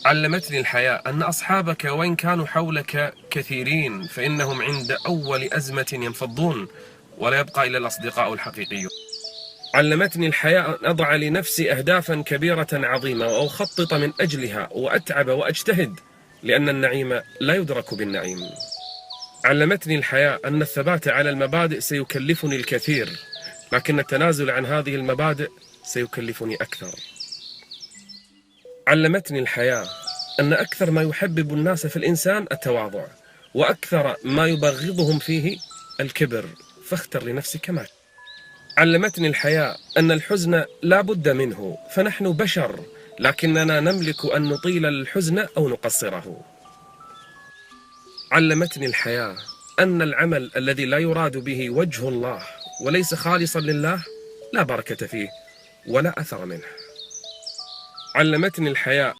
علمتني الحياة أن أصحابك وإن كانوا حولك كثيرين فإنهم عند أول أزمة ينفضون، ولا يبقى إلا الأصدقاء الحقيقيون. علمتني الحياة أن أضع لنفسي أهدافا كبيرة عظيمة وأخطط من أجلها وأتعب وأجتهد، لأن النعيم لا يدرك بالنعيم. علمتني الحياة أن الثبات على المبادئ سيكلفني الكثير، لكن التنازل عن هذه المبادئ سيكلفني أكثر. علمتني الحياة أن أكثر ما يحبب الناس في الإنسان التواضع، وأكثر ما يبغضهم فيه الكبر، فاختر لنفسك ما. علمتني الحياة أن الحزن لا بد منه، فنحن بشر، لكننا نملك أن نطيل الحزن أو نقصره. علمتني الحياة أن العمل الذي لا يراد به وجه الله وليس خالصا لله لا بركة فيه ولا أثر منه. علمتني الحياة